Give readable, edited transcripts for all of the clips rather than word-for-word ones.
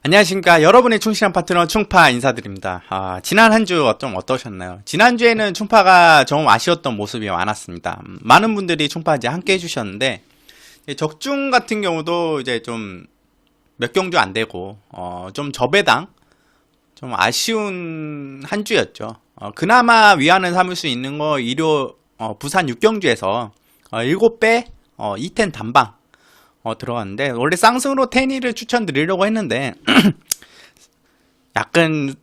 안녕하십니까. 여러분의 충실한 파트너 충파 인사드립니다. 지난 한 주 좀 어떠셨나요? 지난주에는 충파가 좀 아쉬웠던 모습이 많았습니다. 많은 분들이 충파 이제 함께 해주셨는데, 적중 같은 경우도 이제 좀 몇 경주 안 되고, 좀 저배당, 좀 아쉬운 한 주였죠. 그나마 위안을 삼을 수 있는 거, 부산 6경주에서 7배 2텐 단방 들어갔는데, 원래 쌍승으로 10을 추천드리려고 했는데 약간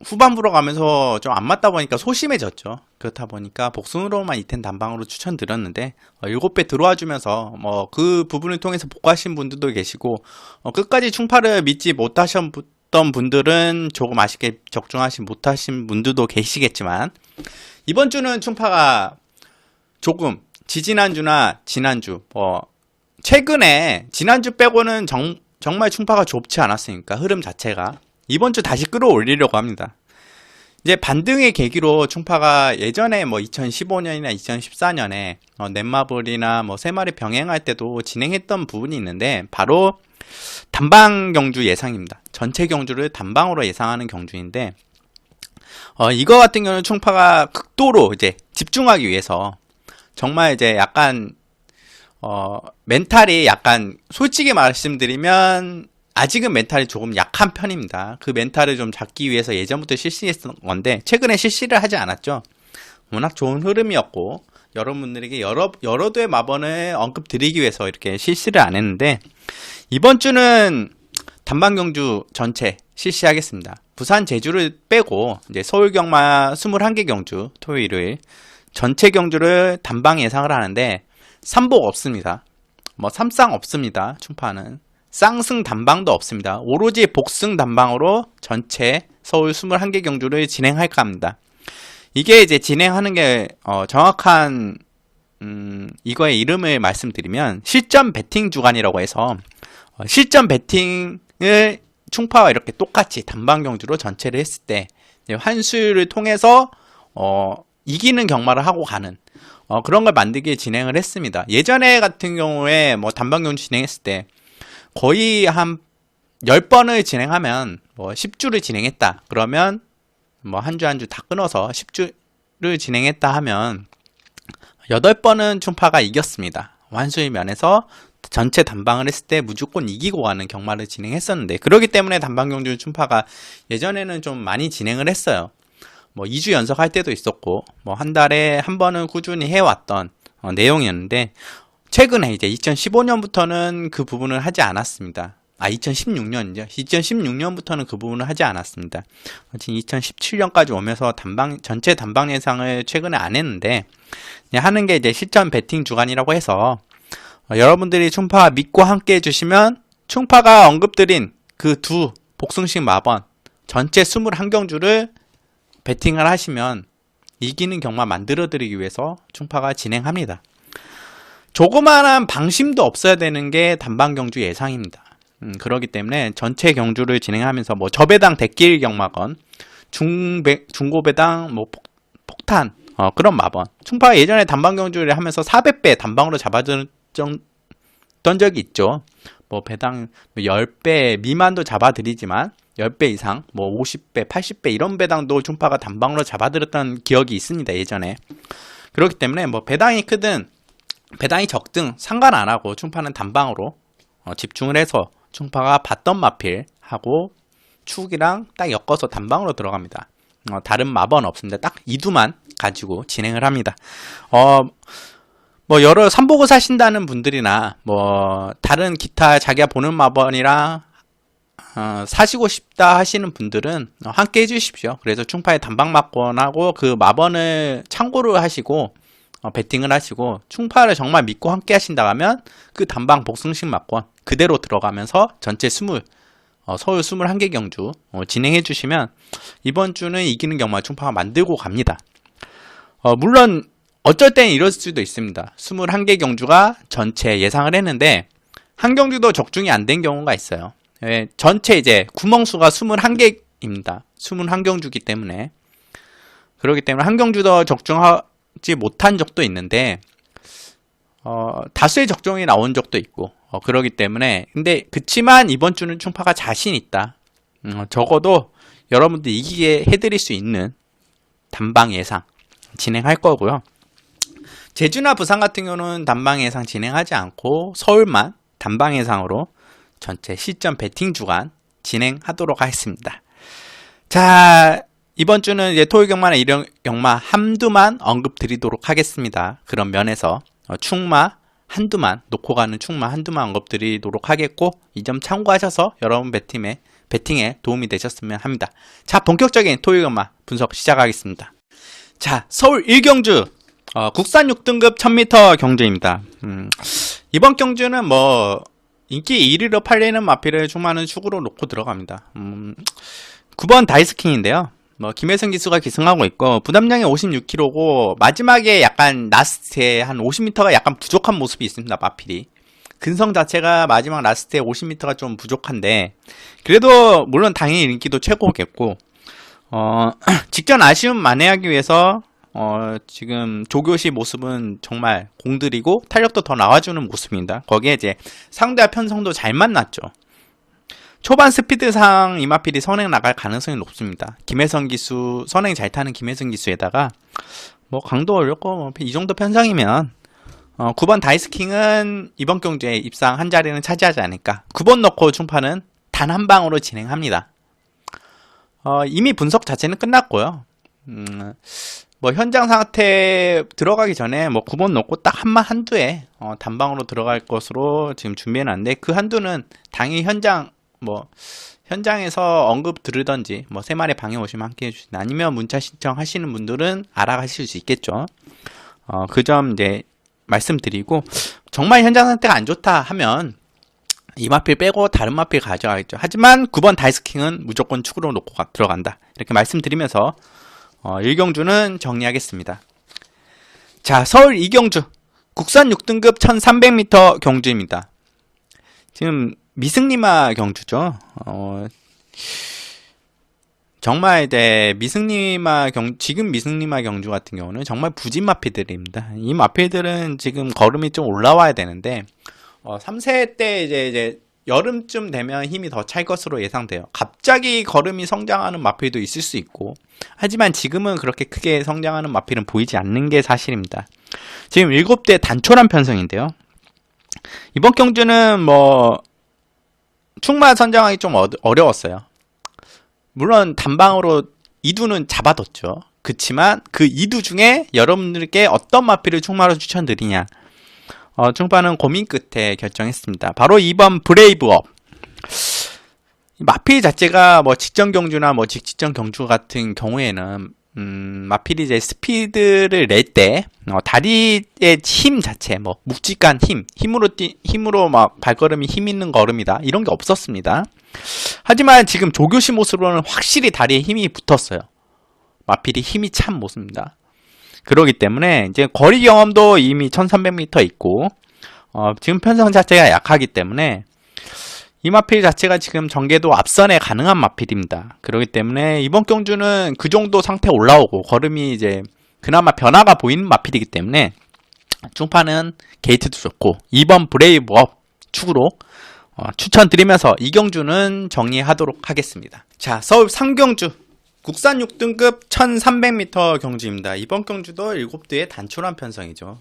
후반부로 가면서 좀 안 맞다 보니까 소심해졌죠. 그렇다 보니까 복승으로만 2텐 단방으로 추천드렸는데 7배 들어와 주면서 그 부분을 통해서 복구하신 분들도 계시고, 끝까지 충파를 믿지 못하셨던 분들은 조금 아쉽게 적중하신 못하신 분들도 계시겠지만, 이번 주는 충파가 조금 지지난주나 지난주 최근에 지난주 빼고는 정말 충파가 좁지 않았으니까 흐름 자체가 이번 주 다시 끌어올리려고 합니다. 이제 반등의 계기로 충파가 예전에 2015년이나 2014년에 넷마블이나 세 마리 병행할 때도 진행했던 부분이 있는데, 바로 단방 경주 예상입니다. 전체 경주를 단방으로 예상하는 경주인데, 이거 같은 경우는 충파가 극도로 이제 집중하기 위해서 정말 이제 약간 멘탈이 약간 솔직히 말씀드리면 아직은 멘탈이 조금 약한 편입니다. 그 멘탈을 좀 잡기 위해서 예전부터 실시했던 건데 최근에 실시를 하지 않았죠. 워낙 좋은 흐름이었고 여러분들에게 여러 도의 마번을 언급드리기 위해서 이렇게 실시를 안 했는데, 이번 주는 단방 경주 전체 실시하겠습니다. 부산 제주를 빼고 이제 서울 경마 21개 경주 토요일 전체 경주를 단방 예상을 하는데, 삼복 없습니다. 삼쌍 없습니다. 충파는 쌍승 단방도 없습니다. 오로지 복승 단방으로 전체 서울 21개 경주를 진행할까 합니다. 이게 이제 진행하는 게 정확한 이거의 이름을 말씀드리면 실전 배팅 주간이라고 해서, 실전 배팅을 충파와 이렇게 똑같이 단방 경주로 전체를 했을 때 환수를 통해서 이기는 경마를 하고 가는 그런 걸 만들기 진행을 했습니다. 예전에 같은 경우에 단방 경주 진행했을 때 거의 한 10번을 진행하면 10주를 진행했다. 그러면 한 주 한 주 다 끊어서 10주를 진행했다 하면 8번은 충파가 이겼습니다. 환수의 면에서 전체 단방을 했을 때 무조건 이기고 가는 경마를 진행했었는데, 그렇기 때문에 단방 경주 충파가 예전에는 좀 많이 진행을 했어요. 2주 연속할 때도 있었고, 한 달에 한 번은 꾸준히 해왔던 내용이었는데, 최근에 이제 2015년부터는 그 부분을 하지 않았습니다. 2016년이죠. 2016년부터는 그 부분을 하지 않았습니다. 지금 2017년까지 오면서 전체 단방 예상을 최근에 안 했는데, 하는 게 이제 실전 배팅 주간이라고 해서, 여러분들이 충파 믿고 함께 해주시면, 충파가 언급드린 그 두 복승식 마번, 전체 21경주를 배팅을 하시면 이기는 경마 만들어드리기 위해서 충파가 진행합니다. 조그마한 방심도 없어야 되는 게 단방 경주 예상입니다. 그렇기 때문에 전체 경주를 진행하면서 저배당 대길 경마건, 중고배당 폭탄 그런 마번, 충파가 예전에 단방 경주를 하면서 400배 단방으로 잡아줬던 적이 있죠. 배당 10배 미만도 잡아드리지만 10배 이상, 50배, 80배 이런 배당도 충파가 단방으로 잡아들였던 기억이 있습니다. 예전에. 그렇기 때문에 배당이 크든 배당이 적든 상관 안 하고 충파는 단방으로 집중을 해서 충파가 봤던 마필 하고 축이랑 딱 엮어서 단방으로 들어갑니다. 다른 마번 없습니다. 딱 이두만 가지고 진행을 합니다. 여러 삼복을 사신다는 분들이나 다른 기타 자기가 보는 마번이랑 사시고 싶다 하시는 분들은 함께 해주십시오. 그래서 충파의 단방 마건하고 그 마번을 참고를 하시고 배팅을 하시고, 충파를 정말 믿고 함께 하신다 하면 그 단방 복승식 마건 그대로 들어가면서 전체 서울 21개 경주 진행해 주시면 이번 주는 이기는 경마 충파가 만들고 갑니다. 물론 어쩔 땐 이럴 수도 있습니다. 21개 경주가 전체 예상을 했는데 한 경주도 적중이 안 된 경우가 있어요. 전체 이제 구멍수가 21개입니다. 21경주기 때문에. 그렇기 때문에 한 경주도 적중하지 못한 적도 있는데, 다수의 적중이 나온 적도 있고, 그러기 때문에. 근데, 그치만 이번 주는 충파가 자신 있다. 적어도 여러분들 이기게 해드릴 수 있는 단방 예상 진행할 거고요. 제주나 부산 같은 경우는 단방 예상 진행하지 않고 서울만 단방 예상으로 전체 시점 베팅 주간 진행하도록 하겠습니다. 자, 이번 주는 이제 토요 경마나 일요 경마 한두만 언급 드리도록 하겠습니다. 그런 면에서 충마 한두만 놓고 가는 충마 한두만 언급 드리도록 하겠고, 이 점 참고하셔서 여러분 배팅에 도움이 되셨으면 합니다. 자, 본격적인 토요 경마 분석 시작하겠습니다. 자, 서울 1경주 국산 6등급 1000m 경주입니다. 이번 경주는 뭐 인기 1위로 팔리는 마필을 충만한 축으로 놓고 들어갑니다. 9번 다이스킹인데요. 뭐 김혜승 기수가 기승하고 있고 부담량이 56kg고 마지막에 약간 라스트에 한 50m가 약간 부족한 모습이 있습니다. 마필이 근성 자체가 마지막 라스트에 50m가 좀 부족한데, 그래도 물론 당연히 인기도 최고겠고 직전 아쉬움 만회하기 위해서 지금 조교시 모습은 정말 공들이고 탄력도 더 나와주는 모습입니다. 거기에 이제 상대와 편성도 잘 만났죠. 초반 스피드상 이마필이 선행 나갈 가능성이 높습니다. 김혜성 기수, 선행 잘 타는 김혜성 기수에다가 뭐 강도 올렸고 뭐 이 정도 편성이면 9번 다이스킹은 이번 경주에 입상 한 자리는 차지하지 않을까. 9번 넣고 충파는 단 한 방으로 진행합니다. 이미 분석 자체는 끝났고요. 뭐 현장 상태 들어가기 전에 뭐 9번 넣고 딱 한두에 단방으로 들어갈 것으로 지금 준비해놨는데, 그 한두는 당연히 현장에서 언급 들으던지 뭐 3마리 방에 오시면 함께 해주시든, 아니면 문자 신청하시는 분들은 알아가실 수 있겠죠. 그 점 이제 말씀드리고, 정말 현장 상태가 안 좋다 하면 이 마필 빼고 다른 마필 가져가겠죠. 하지만 9번 다이스킹은 무조건 축으로 놓고 들어간다, 이렇게 말씀드리면서 1경주는 정리하겠습니다. 자, 서울 2경주 국산 6등급 1300m 경주입니다. 지금 미승리마 경주죠. 정말 이제 지금 미승리마 경주 같은 경우는 정말 부진 마필들입니다. 이 마필들은 지금 걸음이 좀 올라와야 되는데 3세 때 이제 여름쯤 되면 힘이 더 찰 것으로 예상돼요. 갑자기 걸음이 성장하는 마필도 있을 수 있고, 하지만 지금은 그렇게 크게 성장하는 마필은 보이지 않는 게 사실입니다. 지금 7대 단촐한 편성인데요. 이번 경주는 뭐 충마 선정하기 좀 어려웠어요. 물론 단방으로 2두는 잡아뒀죠. 그치만 그 2두 중에 여러분들께 어떤 마필을 충마로 추천드리냐, 충파는 고민 끝에 결정했습니다. 바로 2번 브레이브업. 마필 자체가 뭐 직전 경주나 뭐 직직전 경주 같은 경우에는 마필이 이제 스피드를 낼 때 다리의 힘 자체, 뭐 묵직한 힘으로 막 발걸음이 힘 있는 걸음이다, 이런 게 없었습니다. 하지만 지금 조교시 모습으로는 확실히 다리에 힘이 붙었어요. 마필이 힘이 찬 모습입니다. 그러기 때문에 이제 거리 경험도 이미 1300m 있고 지금 편성 자체가 약하기 때문에 이 마필 자체가 지금 전개도 앞선에 가능한 마필입니다. 그렇기 때문에 이번 경주는 그 정도 상태 올라오고 걸음이 이제 그나마 변화가 보이는 마필이기 때문에 중파는 게이트도 좋고 2번 브레이브업 축으로 추천드리면서 이 경주는 정리하도록 하겠습니다. 자, 서울 3경주 국산 6등급 1300m 경주입니다. 이번 경주도 7대의 단촐한 편성이죠.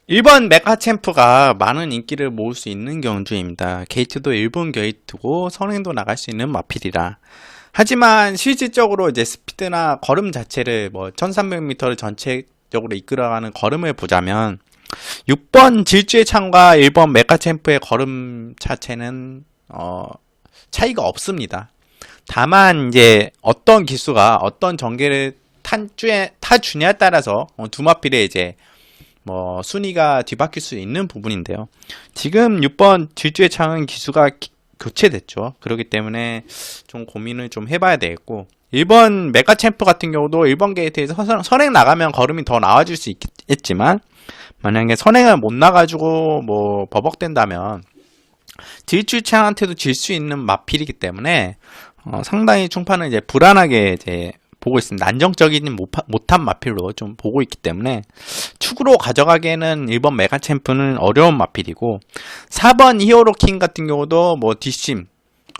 1번 메가챔프가 많은 인기를 모을 수 있는 경주입니다. 게이트도 1번 게이트고 선행도 나갈 수 있는 마필이라. 하지만 실질적으로 이제 스피드나 걸음 자체를 뭐 1300m를 전체적으로 이끌어가는 걸음을 보자면 6번 질주의 창과 1번 메가챔프의 걸음 자체는 차이가 없습니다. 다만 이제 어떤 기수가 어떤 전개를 타주냐에 따라서 두 마필의 이제 뭐 순위가 뒤바뀔 수 있는 부분인데요. 지금 6번 질주의 창은 기수가 교체됐죠. 그렇기 때문에 좀 고민을 좀 해봐야 되겠고, 1번 메가챔프 같은 경우도 1번 게이트에서 선행 나가면 걸음이 더 나와줄 수 있겠지만, 만약에 선행을 못 나가지고 뭐 버벅된다면 질주의 창한테도 질 수 있는 마필이기 때문에 상당히 충파는 이제 불안하게 이제 보고 있습니다. 안정적이지 못한 마필로 좀 보고 있기 때문에 축으로 가져가기에는 1번 메가챔프는 어려운 마필이고, 4번 히어로킹 같은 경우도 뭐 뒷심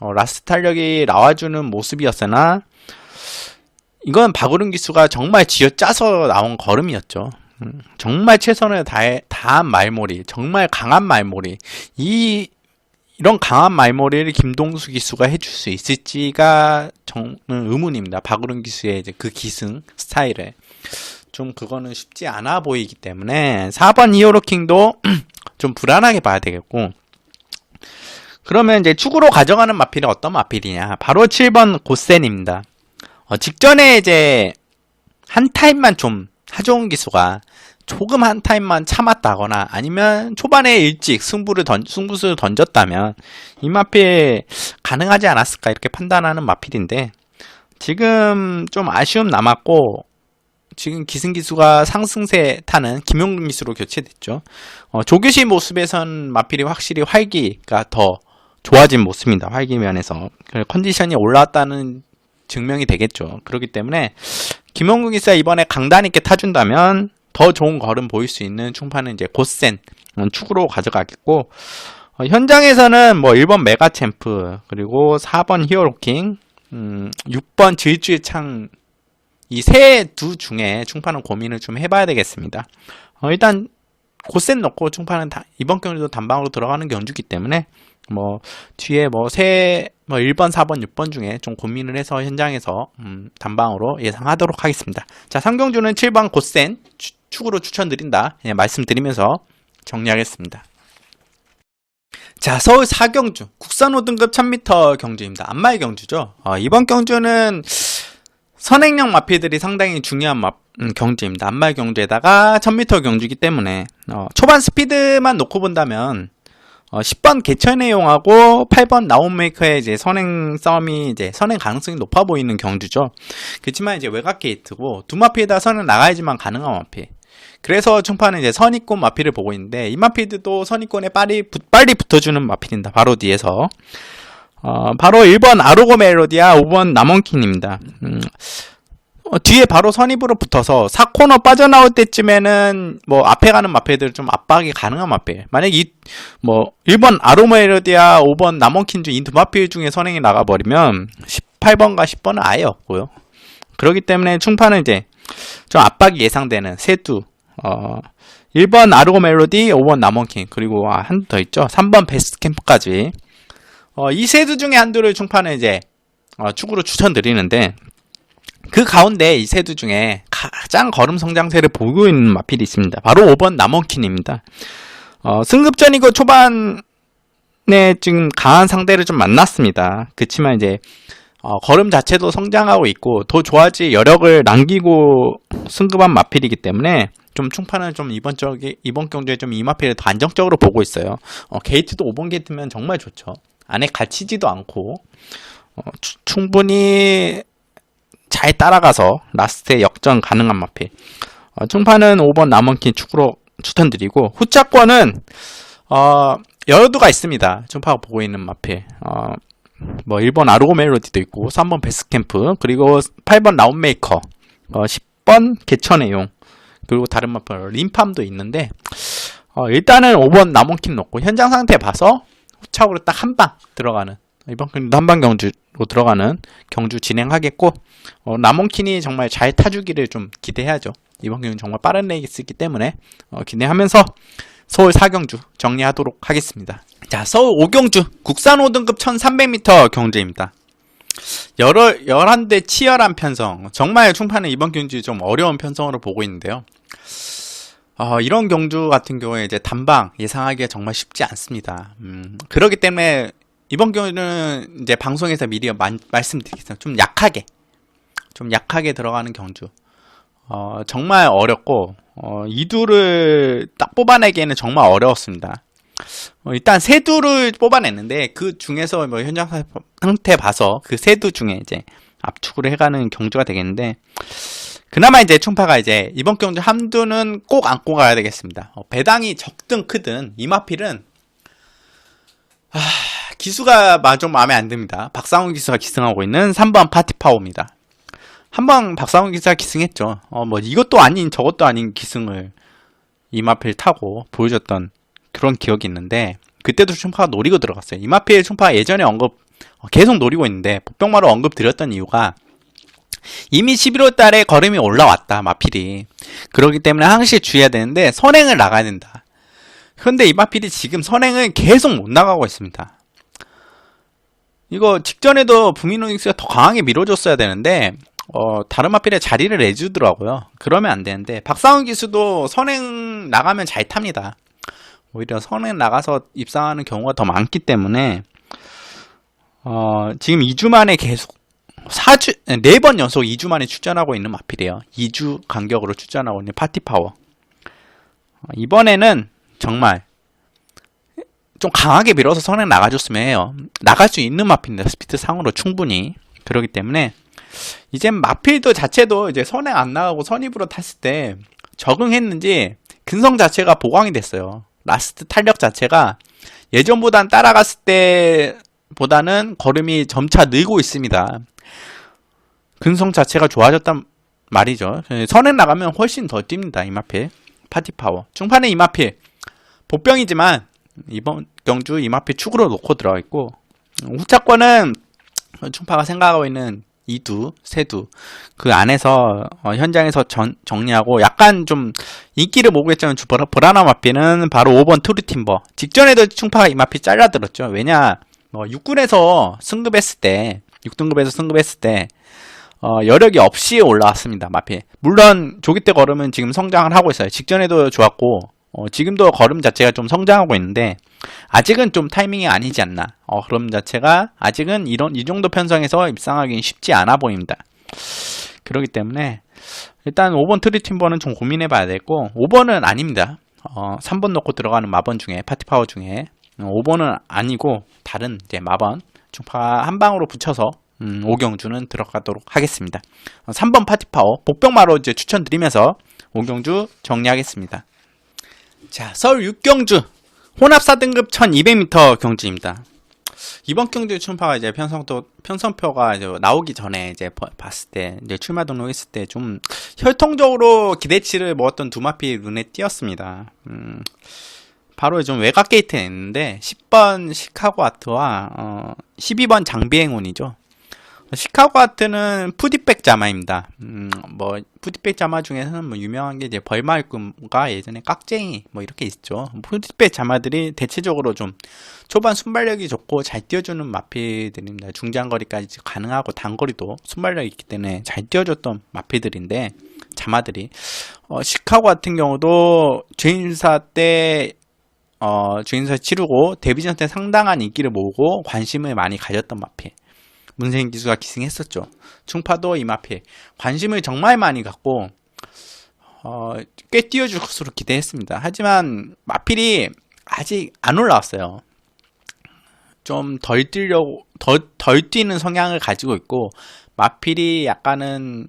라스트 탄력이 나와주는 모습이었으나 이건 박우른 기수가 정말 쥐어짜서 나온 걸음이었죠. 정말 최선을 다한 말몰이, 정말 강한 말몰이. 이런 강한 말몰이를 김동수 기수가 해줄 수 있을지가 저는 의문입니다. 박우른 기수의 이제 그 기승 스타일에. 좀 그거는 쉽지 않아 보이기 때문에 4번 히어로킹도 좀 불안하게 봐야 되겠고, 그러면 이제 축으로 가져가는 마필은 어떤 마필이냐? 바로 7번 고센입니다. 직전에 이제 한 타임만 좀 하종훈 기수가 조금 한 타임만 참았다거나 아니면 초반에 일찍 승부수를 던졌다면 이 마필 가능하지 않았을까 이렇게 판단하는 마필인데, 지금 좀 아쉬움 남았고 지금 기승기수가 상승세 타는 김용근 기수로 교체됐죠. 조규시 모습에선 마필이 확실히 활기가 더 좋아진 모습입니다. 활기 면에서 컨디션이 올라왔다는 증명이 되겠죠. 그렇기 때문에 김용근 기수가 이번에 강단 있게 타준다면 더 좋은 걸음 보일 수 있는 충파는 이제 고센 축으로 가져가겠고, 현장에서는 뭐 1번 메가챔프 그리고 4번 히어로킹, 6번 질주창, 이 두 중에 충파는 고민을 좀 해봐야 되겠습니다. 일단 고센 넣고 충파는 이번 경주도 단방으로 들어가는 경주기 때문에 뭐 뒤에 뭐 1번, 4번, 6번 중에 좀 고민을 해서 현장에서 단방으로 예상하도록 하겠습니다. 자, 3경주는 7번 고센 축으로 추천드린다 말씀드리면서 정리하겠습니다. 자, 서울 4경주 국산 5등급 1000m 경주입니다. 안마의 경주죠. 이번 경주는 선행력 마필들이 상당히 중요한 경주입니다. 안마의 경주에다가 1000m 경주이기 때문에 초반 스피드만 놓고 본다면 10번 개천해용하고 8번 나온메이커의 이제 선행 싸움이 이제 선행 가능성이 높아 보이는 경주죠. 그렇지만 이제 외곽 게이트고 두 마필 다 선행 나가야지만 가능한 마필. 그래서 충파는 이제 선입권 마필을 보고 있는데, 이 마필도 선입권에 빨리 붙어주는 마필입니다. 바로 뒤에서 바로 1번 아로고 멜로디아, 5번 남원킨입니다. 뒤에 바로 선입으로 붙어서 4코너 빠져나올 때쯤에는 뭐 앞에 가는 마필들 좀 압박이 가능한 마필. 만약 1번 아로고 멜로디아, 5번 남원킨 중 이 두 마필 중에 선행이 나가버리면 18번과 10번은 아예 없고요. 그렇기 때문에 충파는 이제 좀 압박이 예상되는 세두 1번 아르고 멜로디, 5번 남원킹, 그리고 한 더 있죠. 3번 베스트 캠프까지. 이 세두 중에 한두를 충파는 이제 축으로 추천드리는데, 그 가운데 이 세두 중에 가장 걸음 성장세를 보이고 있는 마필이 있습니다. 바로 5번 남원킨입니다. 승급전이고 초반에 지금 강한 상대를 좀 만났습니다. 그치만 이제 걸음 자체도 성장하고 있고 더 좋아질 여력을 남기고 승급한 마필이기 때문에 좀 충파는 좀 이번 경주에 좀 이 마필을 더 안정적으로 보고 있어요. 게이트도 5번 게이트면 정말 좋죠. 안에 갇히지도 않고 충분히 잘 따라가서 라스트에 역전 가능한 마필. 충파는 5번 남원킨 축으로 추천드리고, 후차권은 여러두가 있습니다. 충파가 보고 있는 마필. 뭐 1번 아르고 멜로디도 있고 3번 베스캠프, 그리고 8번 라운메이커, 10번 개천해용, 그리고 다른 마필 림팜도 있는데, 일단은 5번 남원킨 넣고 현장 상태 봐서 후차으로 딱 한 방 들어가는, 이번 경주도 한방 경주로 들어가는 경주 진행하겠고, 남원킨이 정말 잘 타주기를 좀 기대해야죠. 이번 경주는 정말 빠른 레이스이기 때문에 기대하면서 서울 4경주 정리하도록 하겠습니다. 자, 서울 5경주 국산 5등급 1300m 경주입니다. 11대 치열한 편성. 정말 충파는 이번 경주 좀 어려운 편성으로 보고 있는데요. 이런 경주 같은 경우에 이제 단방 예상하기가 정말 쉽지 않습니다. 그렇기 때문에 이번 경주는 이제 방송에서 미리 말씀드리겠습니다. 좀 약하게 들어가는 경주. 정말 어렵고, 이두를 딱 뽑아내기에는 정말 어려웠습니다. 일단 세두를 뽑아냈는데, 그 중에서 뭐 현장 상태 봐서 그 세두 중에 이제 압축을 해가는 경주가 되겠는데, 그나마 이제 충파가 이제 이번 경주 함두는 꼭 안고 가야 되겠습니다. 배당이 적든 크든 이 마필은 기수가 좀 마음에 안 듭니다. 박상훈 기수가 기승하고 있는 3번 파티파워입니다. 한번 박상훈 기수가 기승했죠. 뭐 이것도 아닌 저것도 아닌 기승을 이 마필 타고 보여줬던 그런 기억이 있는데, 그때도 충파가 노리고 들어갔어요. 이 마필 충파가 예전에 계속 노리고 있는데, 복병마루 언급 드렸던 이유가 이미 11월 달에 걸음이 올라왔다, 마필이. 그렇기 때문에 항시 주의해야 되는데 선행을 나가야 된다. 그런데 이 마필이 지금 선행을 계속 못 나가고 있습니다. 이거 직전에도 부미노닉스가 더 강하게 밀어줬어야 되는데 다른 마필에 자리를 내주더라고요. 그러면 안 되는데, 박상훈 기수도 선행 나가면 잘 탑니다. 오히려 선행 나가서 입상하는 경우가 더 많기 때문에 지금 2주 만에 계속 4번 연속 2주 만에 출전하고 있는 마필이에요. 2주 간격으로 출전하고 있는 파티파워. 이번에는 정말 좀 강하게 밀어서 선행 나가줬으면 해요. 나갈 수 있는 마필인데, 스피드 상으로 충분히. 그렇기 때문에 이제 마필도 자체도 이제 선행 안 나가고 선입으로 탔을 때 적응했는지 근성 자체가 보강이 됐어요. 라스트 탄력 자체가 예전보단 따라갔을 때보다는 걸음이 점차 늘고 있습니다. 근성 자체가 좋아졌단 말이죠. 선행 나가면 훨씬 더 뜁니다. 이마필 파티파워. 중판에 이마필 복병이지만 이번 경주 이마필 축으로 놓고 들어가 있고, 후차권은 충파가 생각하고 있는 이두, 세두 그 안에서 현장에서 정리하고, 약간 좀 인기를 모으고 있지만 보라나 마필은 바로 5번 트루팀버. 직전에도 충파가 이마필 잘라들었죠. 왜냐, 6군에서 승급했을 때, 6등급에서 승급했을 때 여력이 없이 올라왔습니다. 마필. 물론 조기 때 걸음은 지금 성장을 하고 있어요. 직전에도 좋았고 지금도 걸음 자체가 좀 성장하고 있는데, 아직은 좀 타이밍이 아니지 않나. 걸음 자체가 아직은 이 정도 편성에서 입상하기는 쉽지 않아 보입니다. 그렇기 때문에 일단 5번 트리팀버는 좀 고민해 봐야 되고, 5번은 아닙니다. 3번 넣고 들어가는 마번 중에, 파티파워 중에 5번은 아니고 다른 이제 마번 중파 한 방으로 붙여서 오경주는 들어가도록 하겠습니다. 3번 파티파워 복병마로 이제 추천드리면서 오경주 정리하겠습니다. 자, 서울 6경주 혼합 4등급 1200m 경주입니다. 이번 경주 충파가 이제 편성표가 이제 나오기 전에 이제 봤을 때, 이제 출마 등록했을 때 좀 혈통적으로 기대치를 먹었던 두 마필 눈에 띄었습니다. 바로 좀 외곽 게이트에 있는데 10번 시카고 아트와 12번 장비행운이죠. 시카고 아트는 푸디백 자마입니다. 푸디백 자마 중에서는 유명한 게 이제 벌말꿈과 예전에 깍쟁이 이렇게 있죠. 푸디백 자마들이 대체적으로 좀 초반 순발력이 좋고 잘 뛰어주는 마필들입니다. 중장거리까지 가능하고 단거리도 순발력이 있기 때문에 잘 뛰어줬던 마필들인데, 자마들이 시카고 같은 경우도 주인사 때 주인사 치르고 데뷔전 때 상당한 인기를 모으고 관심을 많이 가졌던 마필. 문세인 기수가 기승했었죠. 충파도 이 마필 관심을 정말 많이 갖고 꽤 띄워줄 것으로 기대했습니다. 하지만 마필이 아직 안 올라왔어요. 좀 덜 뛰는 성향을 가지고 있고, 마필이 약간은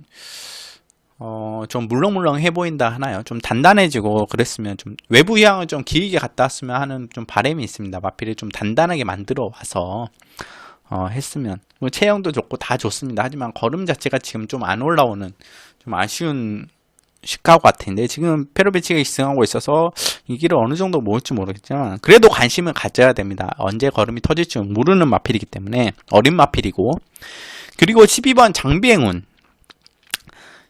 좀 물렁물렁해 보인다 하나요? 좀 단단해지고 그랬으면, 좀 외부 휴양을 좀 길게 갔다 왔으면 하는 좀 바람이 있습니다. 마필을 좀 단단하게 만들어 와서 했으면. 체형도 좋고 다 좋습니다. 하지만 걸음 자체가 지금 좀 안 올라오는 좀 아쉬운 시카고 같은데, 지금 페로비치가 입승하고 있어서 이 길을 어느 정도 모을지 모르겠지만 그래도 관심을 가져야 됩니다. 언제 걸음이 터질지 모르는 마필이기 때문에, 어린 마필이고. 그리고 12번 장비행운,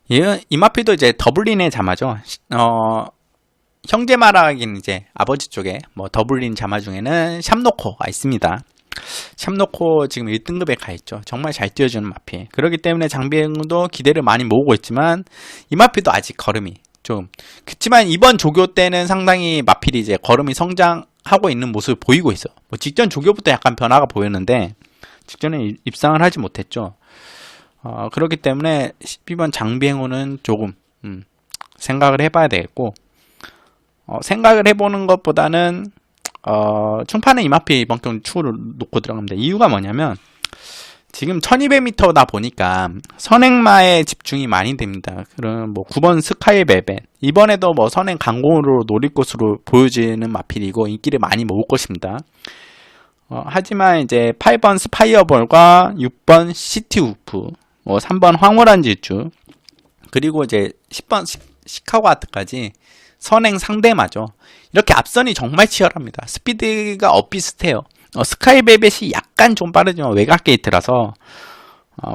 이 마필도 이제 더블린의 자마죠. 형제 말하기는 이제 아버지 쪽에 더블린 자마 중에는 샴노코가 있습니다. 샴노코 지금 1등급에 가있죠. 정말 잘 뛰어주는 마필. 그렇기 때문에 장비행운도 기대를 많이 모으고 있지만, 이 마필도 아직 걸음이 좀 그렇지만 이번 조교 때는 상당히 마필이 이제 걸음이 성장하고 있는 모습을 보이고 있어. 직전 조교부터 약간 변화가 보였는데 직전에 입상을 하지 못했죠. 그렇기 때문에 12번 장비행운은 조금 생각을 해봐야 되겠고, 생각을 해보는 것보다는 충파는 이마필 이번 경기 추후를 놓고 들어갑니다. 이유가 뭐냐면, 지금 1200m다 보니까 선행마에 집중이 많이 됩니다. 그럼 9번 스카이 벨벳, 이번에도 선행 강공으로 노릴 것으로 보여지는 마필이고 인기를 많이 모을 것입니다. 하지만 이제 8번 스파이어볼과 6번 시티우프, 3번 황홀한 질주, 그리고 이제 10번 시카고 아트까지 선행 상대마죠. 이렇게 앞선이 정말 치열합니다. 스피드가 엇비슷해요. 스카이벨벳이 약간 좀 빠르지만 외곽 게이트라서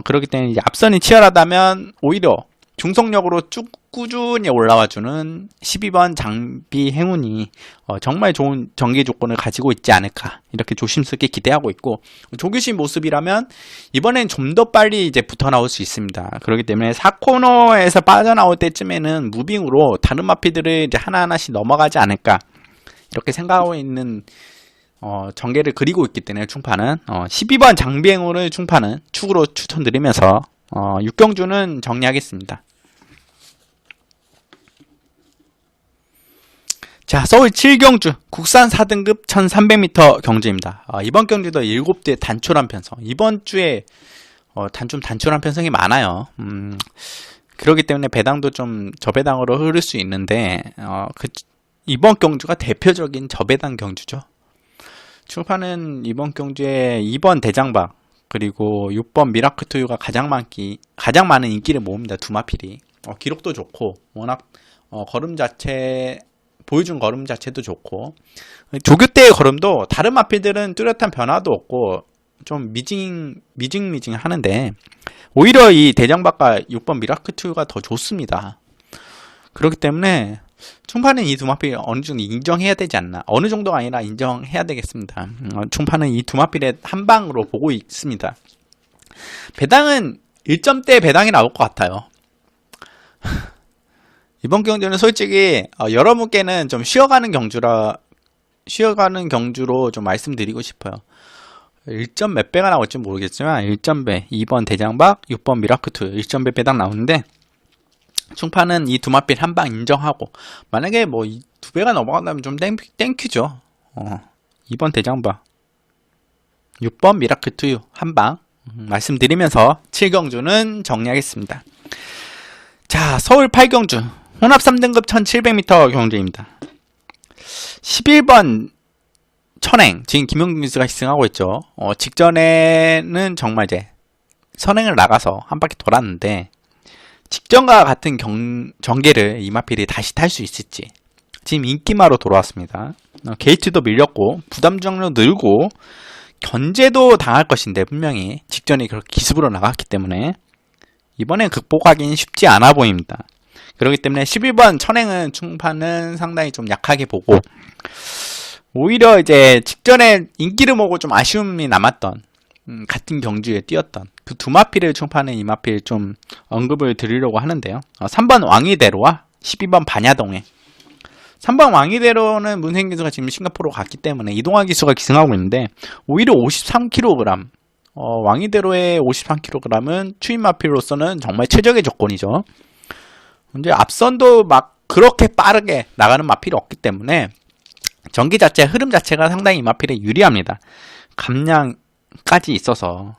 그렇기 때문에 이제 앞선이 치열하다면 오히려 중속력으로 쭉 꾸준히 올라와주는 12번 장비 행운이 정말 좋은 전개 조건을 가지고 있지 않을까 이렇게 조심스럽게 기대하고 있고, 조규신 모습이라면 이번엔 좀 더 빨리 이제 붙어 나올 수 있습니다. 그렇기 때문에 4코너에서 빠져나올 때쯤에는 무빙으로 다른 마피들을 이제 하나하나씩 넘어가지 않을까 이렇게 생각하고 있는 전개를 그리고 있기 때문에 충파는 12번 장비 행운을 충파는 축으로 추천드리면서 6경주는 정리하겠습니다. 자, 서울 7경주 국산 4등급 1300m 경주입니다. 이번 경주도 7대 단촐한 편성. 이번 주에 좀 단촐한 편성이 많아요. 그렇기 때문에 배당도 좀 저배당으로 흐를 수 있는데 이번 경주가 대표적인 저배당 경주죠. 충파는 이번 경주에 2번 대장박 그리고 6번 미라클투유가 가장 많은 인기를 모읍니다. 두 마필이. 기록도 좋고 워낙 걸음 자체 보여준 걸음 자체도 좋고, 조교 때의 걸음도 다른 마필들은 뚜렷한 변화도 없고 좀 미징 하는데 오히려 이 대장박과 6번 미라클2가 더 좋습니다. 그렇기 때문에 충파는 이 두 마필 어느 정도 인정해야 되지 않나, 어느 정도가 아니라 인정해야 되겠습니다. 충파는 이 두 마필의 한 방으로 보고 있습니다. 배당은 1점대 배당이 나올 것 같아요. 이번 경주는 솔직히 여러분께는 좀 쉬어가는 경주로 좀 말씀드리고 싶어요. 1점 몇 배가 나올지 모르겠지만 1점배 2번 대장박 6번 미라클2 1점배 배당 나오는데, 충파는 이 두 마필 한 방 인정하고, 만약에 뭐 이 두 배가 넘어간다면 좀 땡큐죠. 2번 대장박 6번 미라클2 한 방 말씀드리면서 7경주는 정리하겠습니다. 자, 서울 8경주 혼합 3등급 1700m 경주입니다. 11번 천행, 지금 김용준 기수가 시승하고 있죠. 직전에는 정말 이제 선행을 나가서 한 바퀴 돌았는데, 직전과 같은 전개를 이마필이 다시 탈 수 있을지. 지금 인기마로 돌아왔습니다. 게이트도 밀렸고 부담정도 늘고 견제도 당할 것인데, 분명히 직전에 그렇게 기습으로 나갔기 때문에 이번엔 극복하기는 쉽지 않아 보입니다. 그렇기 때문에 11번 천행은 충파는 상당히 좀 약하게 보고, 오히려 이제 직전에 인기를 모으고 좀 아쉬움이 남았던 같은 경주에 뛰었던 그 두 마필을 충파는 이 마필 좀 언급을 드리려고 하는데요. 3번 왕이대로와 12번 반야동해. 3번 왕이대로는 문생 기수가 지금 싱가포르로 갔기 때문에 이동환 기수가 기승하고 있는데, 오히려 53kg 왕이대로의 53kg은 추임 마필로서는 정말 최적의 조건이죠. 근데 앞선도 막 그렇게 빠르게 나가는 마필이 없기 때문에 전기 자체, 흐름 자체가 상당히 이 마필에 유리합니다. 감량까지 있어서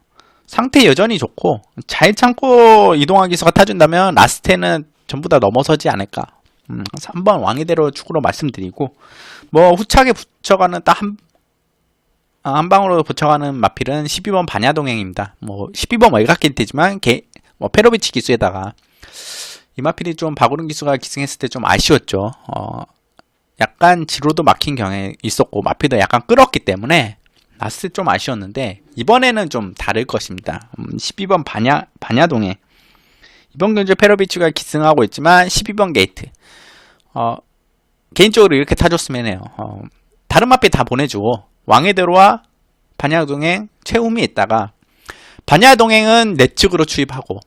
상태 여전히 좋고, 잘 참고 이동환 기수가 타준다면 라스트에는 전부 다 넘어서지 않을까. 3번 왕이대로 축으로 말씀드리고, 뭐 후차게 붙여가는 딱 한 방으로 붙여가는 마필은 12번 반야동행입니다. 뭐 12번 외곽게이트지만 페로비치 기수에다가 이 마필이 좀 박우른 기수가 기승했을 때 좀 아쉬웠죠. 약간 지로도 막힌 경향이 있었고 마필도 약간 끌었기 때문에 라스트 좀 아쉬웠는데, 이번에는 좀 다를 것입니다. 12번 반야동행. 이번 경주 페로비치가 기승하고 있지만 12번 게이트. 개인적으로 이렇게 타줬으면 해요. 다른 마필 다 보내주고 왕의대로와 반야동행 최우미 있다가, 반야동행은 내측으로 추입하고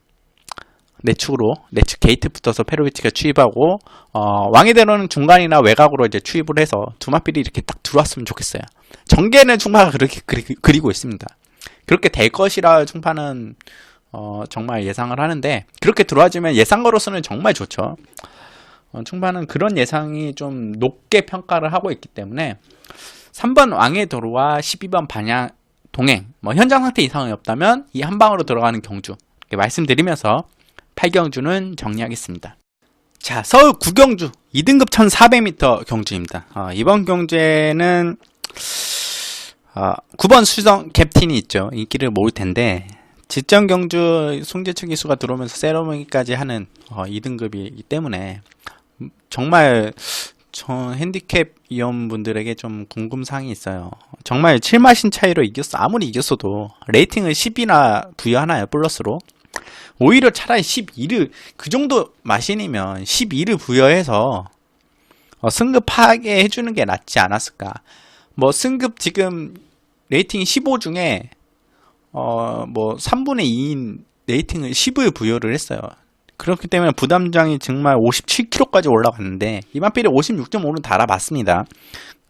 내측 게이트 붙어서 페로비치가 추입하고, 왕의대로는 중간이나 외곽으로 이제 추입을 해서 두 마필이 이렇게 딱 들어왔으면 좋겠어요. 전개는 충파가 그렇게 그리고 있습니다. 그렇게 될 것이라 충파는 정말 예상을 하는데, 그렇게 들어와주면 예상거로서는 정말 좋죠. 충파는 그런 예상이 좀 높게 평가를 하고 있기 때문에 3번 왕의 도로와 12번 반야 동행, 뭐 현장 상태 이상이 없다면 이 한 방으로 들어가는 경주 이렇게 말씀드리면서 8경주는 정리하겠습니다. 자, 서울 9경주 2등급 1400m 경주입니다. 이번 경주에는 9번 수성 캡틴이 있죠. 인기를 모을 텐데, 직전 경주 송재철 기수가 들어오면서 세러머니까지 하는 2등급이기 때문에 정말 저 핸디캡 위원분들에게 좀 궁금사항이 있어요. 정말 7마신 차이로 이겼어. 아무리 이겼어도 레이팅을 10이나 부여하나요? 플러스로? 오히려 차라리 12를 그 정도 마신이면 12를 부여해서 승급하게 해주는 게 낫지 않았을까. 뭐 승급 지금 레이팅 15 중에 뭐 3분의 2인 레이팅을 10을 부여를 했어요. 그렇기 때문에 부담장이 정말 57kg까지 올라갔는데 이만필이 56.5는 달아봤습니다.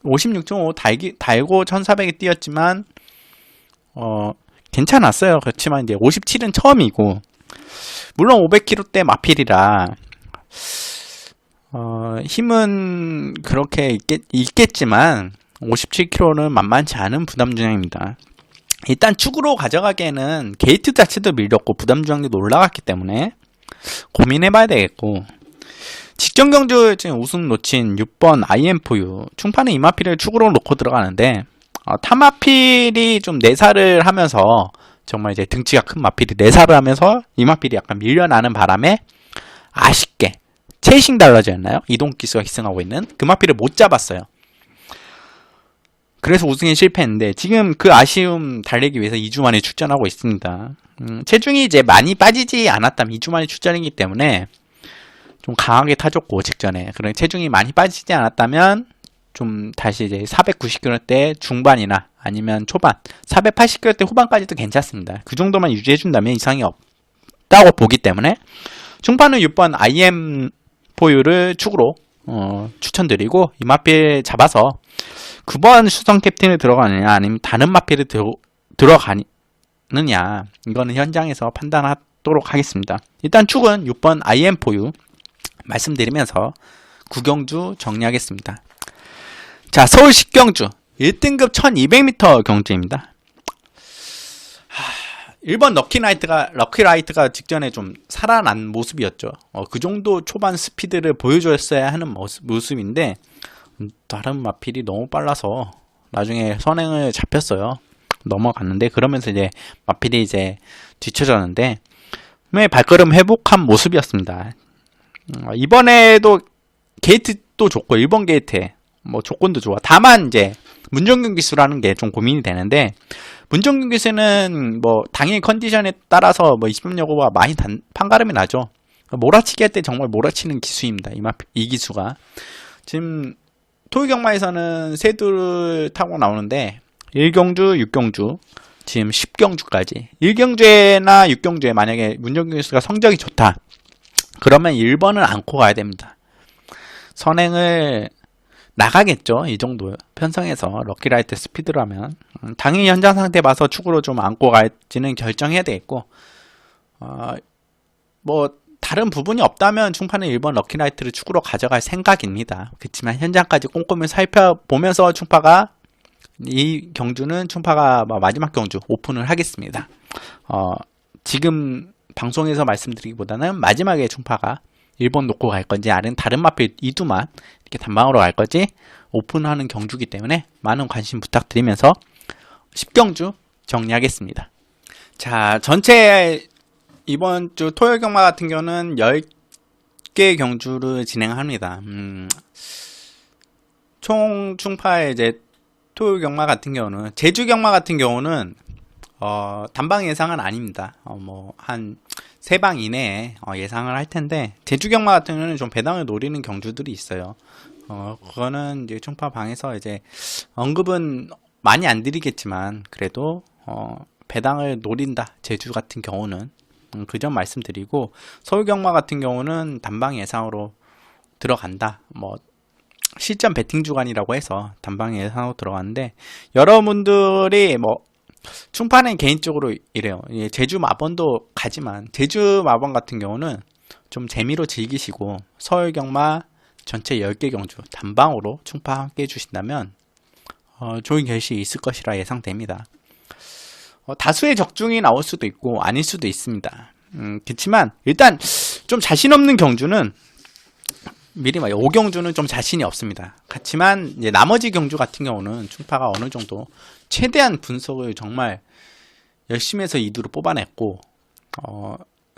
56.5 달고 1400에 뛰었지만 괜찮았어요. 그렇지만 이제 57은 처음이고 물론 500kg대 마필이라 힘은 그렇게 있겠지만 57kg는 만만치 않은 부담중량입니다. 일단 축으로 가져가기에는 게이트 자체도 밀렸고 부담중량도 올라갔기 때문에 고민해봐야 되겠고, 직전 경주 지금 우승 놓친 6번 IM4U 충판은 이마필을 축으로 놓고 들어가는데 타마필이 좀 내사를 하면서 정말 이제 등치가 큰 마필이 내사를 하면서 이마필이 약간 밀려나는 바람에 아쉽게 체이싱 달라졌나요? 이동기수가 희생하고 있는 그 마필을 못 잡았어요. 그래서 우승에 실패했는데 지금 그 아쉬움 달래기 위해서 2주 만에 출전하고 있습니다. 체중이 이제 많이 빠지지 않았다면 2주 만에 출전이기 때문에 좀 강하게 타줬고 직전에 그런 체중이 많이 빠지지 않았다면 좀 다시 이제 490kg대 중반이나 아니면 초반 480kg대 후반까지도 괜찮습니다. 그 정도만 유지해준다면 이상이 없다고 보기 때문에 중판은 6번 IM4U를 축으로 추천드리고 이 마필 잡아서 9번 수성 캡틴을 들어가느냐 아니면 다른 마필을 들어가느냐 이거는 현장에서 판단하도록 하겠습니다. 일단 축은 6번 IM4U 말씀드리면서 9경주 정리하겠습니다. 자, 서울 10경주 1등급 1200m 경주입니다. 1번 럭키라이트가 직전에 좀 살아난 모습이었죠. 그 정도 초반 스피드를 보여줬어야 하는 모습인데 다른 마필이 너무 빨라서 나중에 선행을 잡혔어요. 넘어갔는데 그러면서 이제 마필이 이제 뒤쳐졌는데 발걸음 회복한 모습이었습니다. 이번에도 게이트도 좋고 1번 게이트에 뭐 조건도 좋아. 다만 이제 문정균 기수라는 게 좀 고민이 되는데 문정균 기수는 뭐 당일 컨디션에 따라서 뭐 20분 여고가 많이 판가름이 나죠. 몰아치기 할 때 정말 몰아치는 기수입니다. 이 기수가 지금 토요경마에서는 세두를 타고 나오는데 1경주, 6경주, 지금 10경주까지 1경주나 6경주에 만약에 문정균 기수가 성적이 좋다 그러면 1번을 안고 가야 됩니다. 선행을 나가겠죠. 이 정도 편성해서 럭키라이트 스피드로 하면 당연히 현장 상태 봐서 축으로 좀 안고 갈지는 결정해야 되겠고 뭐 다른 부분이 없다면 충파는 1번 럭키라이트를 축으로 가져갈 생각입니다. 그렇지만 현장까지 꼼꼼히 살펴보면서 충파가 이 경주는 충파가 마지막 경주 오픈을 하겠습니다. 지금 방송에서 말씀드리기보다는 마지막에 충파가 1번 놓고 갈 건지 아니면 다른 마필 2두만 이렇게 단방으로 갈 건지 오픈하는 경주기 때문에 많은 관심 부탁드리면서 10경주 정리하겠습니다. 자, 전체 이번 주 토요일 경마 같은 경우는 10개 경주를 진행합니다. 총 충파의 이제 토요일 경마 같은 경우는 제주 경마 같은 경우는 단방 예상은 아닙니다. 뭐 한 3방 이내에 예상을 할 텐데 제주 경마 같은 경우는 좀 배당을 노리는 경주들이 있어요. 그거는 이제 충파 방에서 이제 언급은 많이 안 드리겠지만 그래도 배당을 노린다. 제주 같은 경우는 그 점 말씀드리고 서울 경마 같은 경우는 단방 예상으로 들어간다. 뭐 실전 배팅 주간이라고 해서 단방 예상으로 들어갔는데 여러분들이 뭐 충파는 개인적으로 이래요. 제주 마번도 가지만 제주 마번 같은 경우는 좀 재미로 즐기시고 서울 경마 전체 10개 경주 단방으로 충파 함께 해주신다면 좋은 결실이 있을 것이라 예상됩니다. 다수의 적중이 나올 수도 있고 아닐 수도 있습니다. 그렇지만 일단 좀 자신 없는 경주는 미리 말해 5경주는 좀 자신이 없습니다. 그렇지만 이제 나머지 경주 같은 경우는 충파가 어느 정도 최대한 분석을 정말 열심히 해서 2두로 뽑아냈고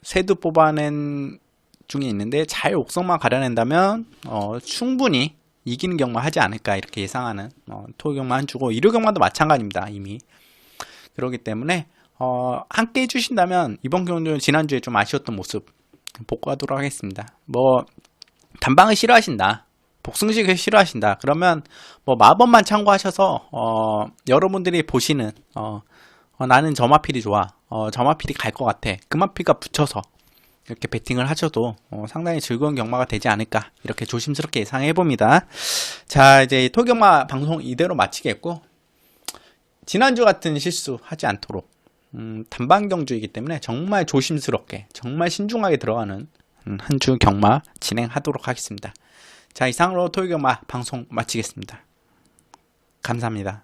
세두 뽑아낸 중에 있는데 잘 옥성만 가려낸다면 충분히 이기는 경마 하지 않을까 이렇게 예상하는 토요 경마 한 주고 일요 경마도 마찬가지입니다. 이미 그렇기 때문에 함께 해주신다면 이번 경주 지난주에 좀 아쉬웠던 모습 복구하도록 하겠습니다. 뭐 단방을 싫어하신다, 복승식을 싫어하신다 그러면 뭐 마법만 참고하셔서 여러분들이 보시는 나는 저 마필이 좋아, 저 마필이 갈 것 같아, 그 마필과 붙여서 이렇게 베팅을 하셔도 상당히 즐거운 경마가 되지 않을까 이렇게 조심스럽게 예상해 봅니다. 자, 이제 토경마 방송 이대로 마치겠고, 지난주 같은 실수 하지 않도록 단방 경주이기 때문에 정말 조심스럽게 정말 신중하게 들어가는 한 주 경마 진행하도록 하겠습니다. 자, 이상으로 토요경마 방송 마치겠습니다. 감사합니다.